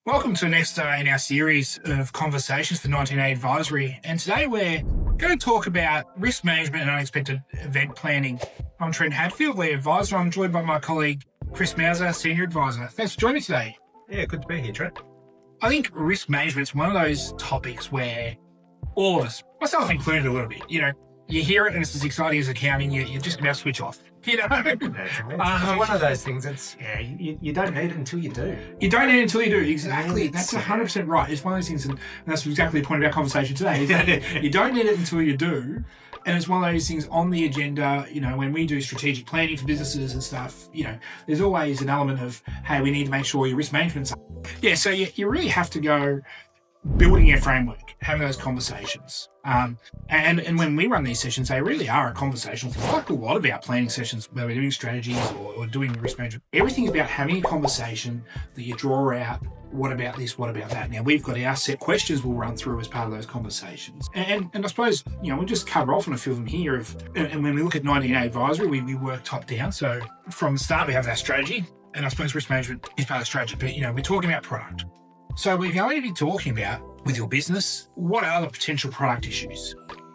Welcome to the next in our series of conversations for 19A Advisory. And today we're going to talk about risk management and unexpected event planning. I'm Trent Hadfield, lead advisor. I'm joined by my colleague, Chris Mauser, senior advisor. Thanks for joining me today. Yeah, good to be here, Trent. I think risk management is one of those topics where all of us, myself included a little bit, you hear it and it's as exciting as accounting, you're just going to switch off. It's one of those things. You don't need it until you do. You don't need it until you do. Exactly. That's 100% right. It's one of those things, and that's exactly the point of our conversation today. Is that you don't need it until you do. And it's one of those things on the agenda, when we do strategic planning for businesses and stuff, there's always an element of, hey, we need to make sure your risk management's up. Yeah, so you really have to go building a framework, having those conversations. And when we run these sessions, they really are a conversation. Like a lot of our planning sessions, whether we're doing strategies or doing risk management, everything's about having a conversation that you draw out. What about this? What about that? Now, we've got our set questions we'll run through as part of those conversations. And I suppose, we'll just cover off on a few of them here. And when we look at 19A Advisory, we work top down. So from the start, we have our strategy. And I suppose risk management is part of strategy. But, we're talking about product. So we're going to be talking about, with your business, what are the potential product issues?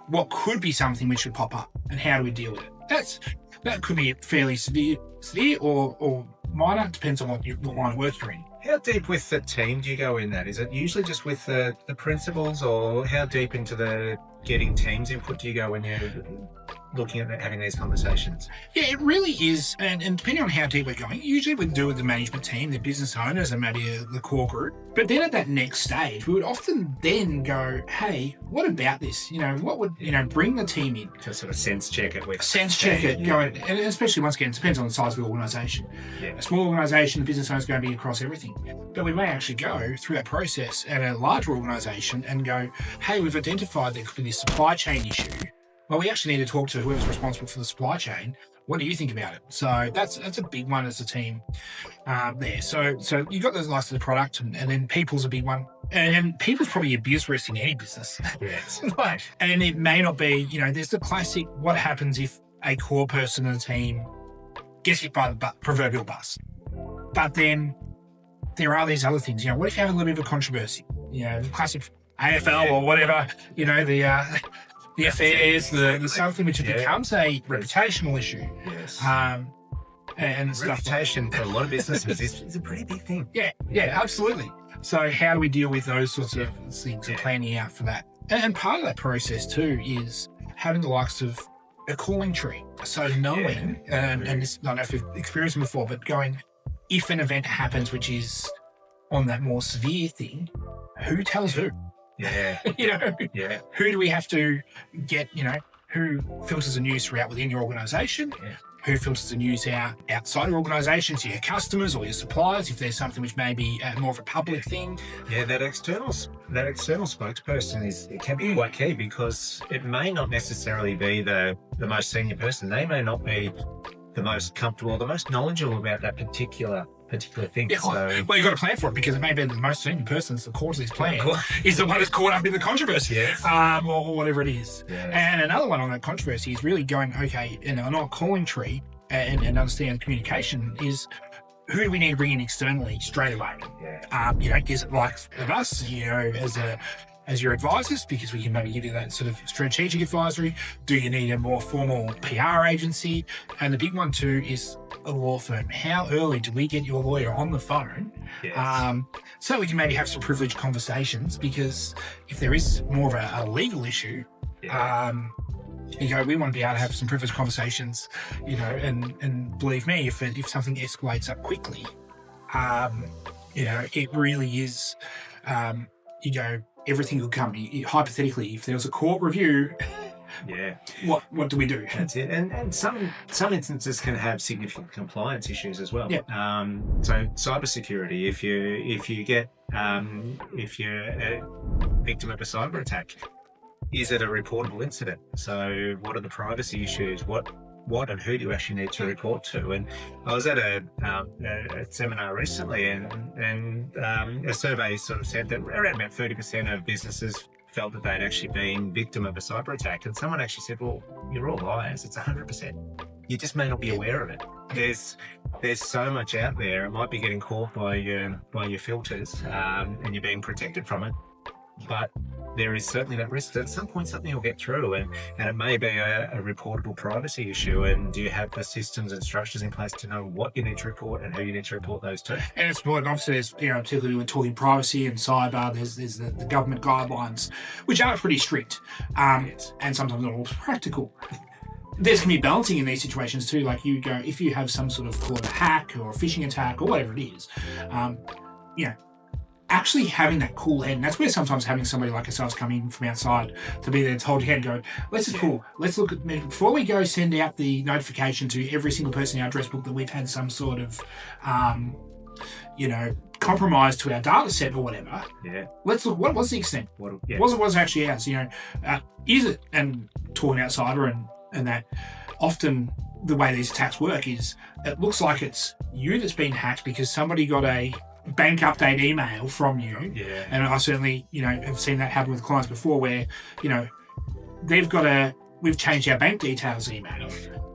What could be something which should pop up, and how do we deal with it? That could be fairly severe or minor, depends on what line of work you're in. How deep with the team do you go in that? Is it usually just with the principals, or how deep into the getting teams input do you go when you're looking at having these conversations? Yeah, it really is. And depending on how deep we're going, usually we do with the management team, the business owners, and maybe the core group. But then at that next stage, we would often then go, hey, what about this? What would, bring the team in? To sort of sense check it with. Sense check it. Going, and especially, once again, it depends on the size of the organisation. Yeah. A small organisation, the business owner is going to be across everything. But we may actually go through that process at a larger organisation and go, hey, we've identified there could be this supply chain issue. Well, we actually need to talk to whoever's responsible for the supply chain. What do you think about it? So that's a big one as a team there. So you've got those likes of the product, and then people's a big one. And people's probably a biggest risk in any business. Yes. And it may not be, there's the classic, what happens if a core person in the team gets hit by the proverbial bus? But then there are these other things. What if you have a little bit of a controversy? The classic AFL or whatever, the affairs, the something which becomes a reputational issue. Yes. And reputation for a lot of businesses is a pretty big thing. Yeah, absolutely. So how do we deal with those sorts of things and planning out for that? And part of that process too is having the likes of a calling tree. So knowing, and this, I don't know if you've experienced it before, but going, if an event happens which is on that more severe thing, who tells who? Yeah. Who do we have to get, who filters the news throughout within your organisation? Yeah. Who filters the news out outside your organisation to your customers or your suppliers if there's something which may be more of a public thing? Yeah, that external spokesperson it can be quite key, because it may not necessarily be the most senior person. They may not be the most comfortable, the most knowledgeable about that particular thing. Yeah, well, you've got to plan for it, because it may be the most senior person that's the cause of this plan is the one that's caught up in the controversy, or whatever it is. Yes. And another one on that controversy is really going, okay, and on our calling tree and understand communication is, who do we need to bring in externally straight away? Yeah. Is it like of us, as your advisors, because we can maybe give you that sort of strategic advisory? Do you need a more formal PR agency? And the big one too is a law firm. How early do we get your lawyer on the phone? Yes. So we can maybe have some privileged conversations, because if there is more of a legal issue, we want to be able to have some privileged conversations, and believe me, if something escalates up quickly, it really is, everything will come. Hypothetically, if there was a court review, what do we do? That's it. And some instances can have significant compliance issues as well. Yeah. So cybersecurity, if you're a victim of a cyber attack, is it a reportable incident? So what are the privacy issues? What and who do you actually need to report to? And I was at a seminar recently, and a survey sort of said that around about 30% of businesses felt that they'd actually been victim of a cyber attack. And someone actually said, well, you're all liars. It's 100%. You just may not be aware of it. there's so much out there. It might be getting caught by your filters, and you're being protected from it. But there is certainly that risk that at some point something will get through, and it may be a reportable privacy issue. And do you have the systems and structures in place to know what you need to report and who you need to report those to? And it's important. Obviously, there's, particularly when talking privacy and cyber, there's the government guidelines, which are pretty strict, and sometimes not always practical. There's going to be balancing in these situations too. Like you go, if you have some sort of call it a hack or a phishing attack or whatever it is, actually having that cool head, and that's where sometimes having somebody like ourselves come in from outside to be there to hold your head and go, let's look at, before we go send out the notification to every single person in our address book that we've had some sort of, compromise to our data set or whatever. Yeah. Let's look, what was the extent? What was actually ours? Is it, and talking about cyber and that often the way these attacks work is it looks like it's you that's been hacked because somebody got a bank update email from you. Yeah. And I certainly, have seen that happen with clients before where, we've changed our bank details email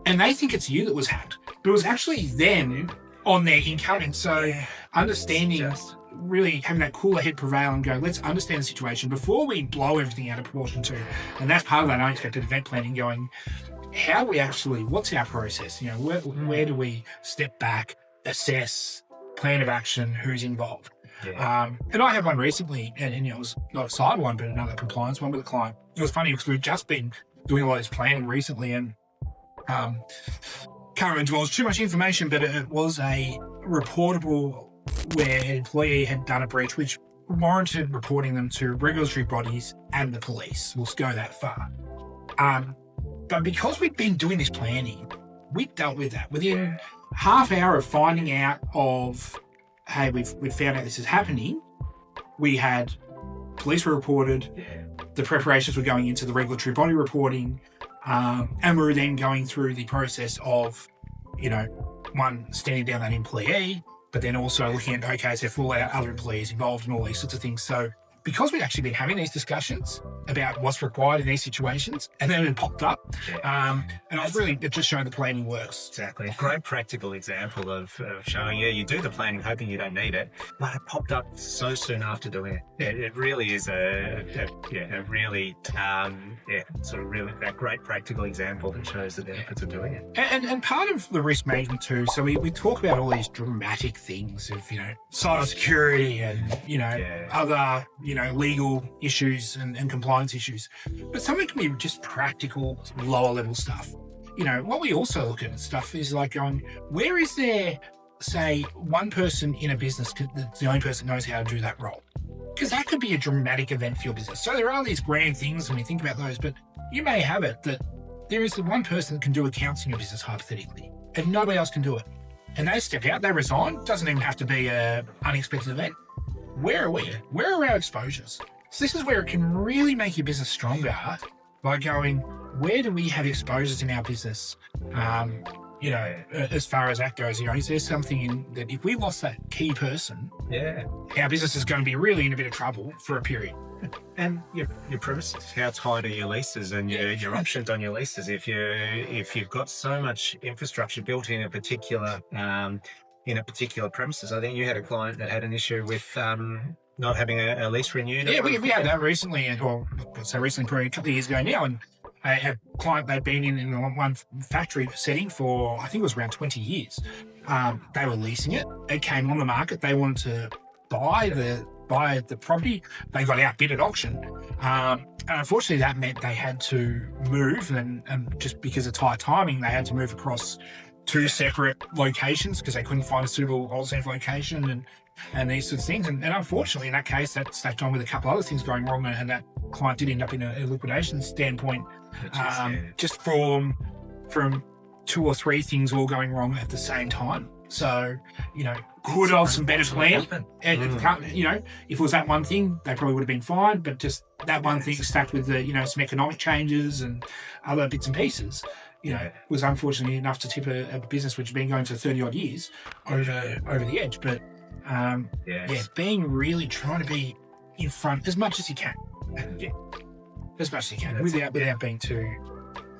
and they think it's you that was hacked, but it was actually them on their incoming. So understanding, really having that cooler head prevail and go, let's understand the situation before we blow everything out of proportion too. And that's part of that unexpected event planning, going, how do we actually, what's our process? Where do we step back, assess, plan of action, who's involved? Yeah. And I had one recently, and it was not a cyber one, but another compliance one with a client. It was funny because we've just been doing a lot of this planning recently, and can't really divulge too much information, but it was a reportable where an employee had done a breach which warranted reporting them to regulatory bodies and the police. We'll go that far. But because we'd been doing this planning, we dealt with that within half hour of finding out of, hey, we've found out this is happening. We had police were reported, the preparations were going into the regulatory body reporting, and we were then going through the process of, one, standing down that employee, but then also looking at, okay, so if all our other employees involved and all these sorts of things. So because we'd actually been having these discussions about what's required in these situations, and then it popped up, and I was really just showing the planning works. Exactly. A great practical example of showing, you do the planning hoping you don't need it, but it popped up so soon after doing it. It really is a great practical example that shows the benefits of doing it. And part of the risk management too, so we talk about all these dramatic things of, cybersecurity and, other, legal issues and compliance issues. But some of it can be just practical, lower level stuff. What we also look at stuff is like going, where is there, say, one person in a business that's the only person that knows how to do that role? Because that could be a dramatic event for your business. So there are these grand things when we think about those, but you may have it that there is the one person that can do accounts in your business, hypothetically, and nobody else can do it. And they step out, they resign. Doesn't even have to be an unexpected event. Where are we? Where are our exposures? So this is where it can really make your business stronger by going, where do we have exposures in our business? As far as that goes, is there something that if we lost that key person, our business is going to be really in a bit of trouble for a period. And your premises, how tight are your leases and your options on your leases? If you've got so much infrastructure built in a particular premises, I think you had a client that had an issue with not having a lease renewed. Yeah, we had that recently, probably a couple of years ago now, and I had a client, they'd been in one factory setting for, I think it was around 20 years. They were leasing it. It came on the market. They wanted to buy the property. They got outbid at auction. And unfortunately, that meant they had to move, and just because of tight timing, they had to move across two separate locations because they couldn't find a suitable alternative location and these sorts of things. And unfortunately, in that case, that stacked on with a couple other things going wrong, and that client did end up in a liquidation standpoint, just from two or three things all going wrong at the same time. So, could have some better planning. And if it was that one thing, they probably would have been fine. But just that one thing stacked with the, some economic changes and other bits and pieces, was unfortunately enough to tip a business which has been going for 30 odd years over the edge. But being really trying to be in front as much as you can. As much as you can, without being too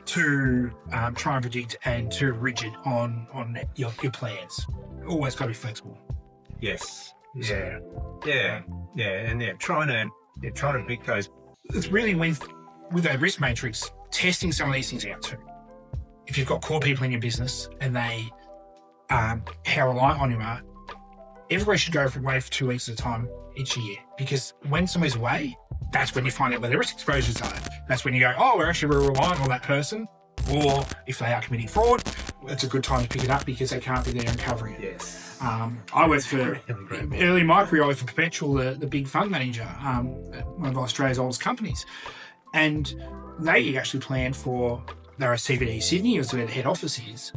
too try and predict and too rigid on your plans. Always got to be flexible. Yes. So, And trying to pick those. it's really with a risk matrix, testing some of these things out too. If you've got core people in your business and they how reliant on you are, everybody should go away for 2 weeks at a time each year, because when somebody's away, that's when you find out where their risk exposures are. That's when you go, oh, we're reliant on that person. Or if they are committing fraud, it's a good time to pick it up because they can't be there and covering it. Yes. I worked for, early in my career, I worked for Perpetual, the big fund manager, one of Australia's oldest companies. And they actually planned for, they're a CBD Sydney, is where the head office is.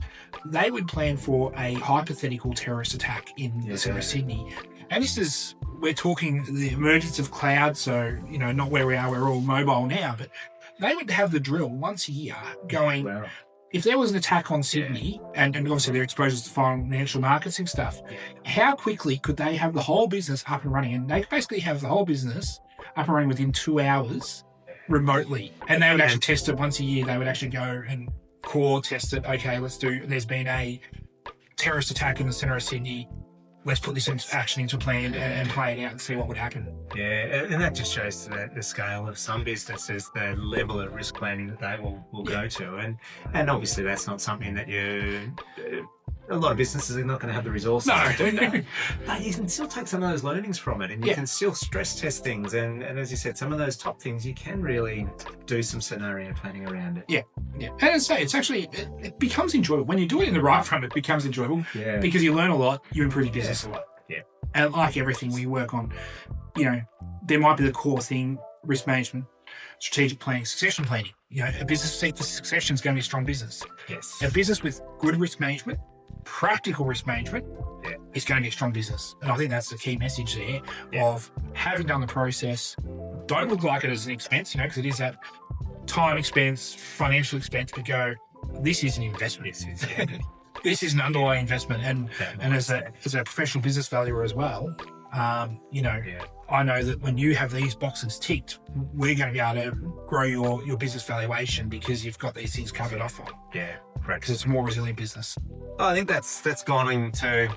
They would plan for a hypothetical terrorist attack in the center of Sydney. And this is, we're talking the emergence of cloud, so, not where we are, we're all mobile now, but they would have the drill once a year going, if there was an attack on Sydney, and obviously their exposures to financial markets and stuff, how quickly could they have the whole business up and running? And they basically have the whole business up and running within 2 hours remotely. And they would actually test it once a year. They would actually go and core test it. Okay, there's been a terrorist attack in the centre of Sydney. Let's put this into action, into a plan and play it out and see what would happen. Yeah, and that just shows the scale of some businesses, the level of risk planning that they will go to. And obviously that's not something that a lot of businesses are not going to have the resources to do that. But you can still take some of those learnings from it, and you can still stress test things. And as you said, some of those top things, you can really do some scenario planning around it. Yeah. And as I say, it's actually, it becomes enjoyable. When you do it in the right front, it becomes enjoyable because you learn a lot, you improve your business a lot. Yeah. And like everything we work on, there might be the core thing, risk management, strategic planning, succession planning. A business set for succession is going to be a strong business. Yes. A business with good risk management, practical risk management, is going to be a strong business. And I think that's the key message there of having done the process. Don't look like it as an expense, because it is that time expense, financial expense, but go, this is an investment. This is an underlying investment. And as a professional business valuer as well, I know that when you have these boxes ticked, we're going to be able to grow your business valuation because you've got these things covered off on. Yeah, correct. Because it's a more resilient business. I think that's gone into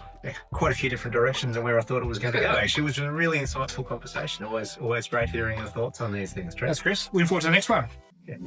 quite a few different directions than where I thought it was going to go. Actually, it was a really insightful conversation. Always great hearing your thoughts on these things, Trent. That's Chris. Looking forward to the next one. Yeah.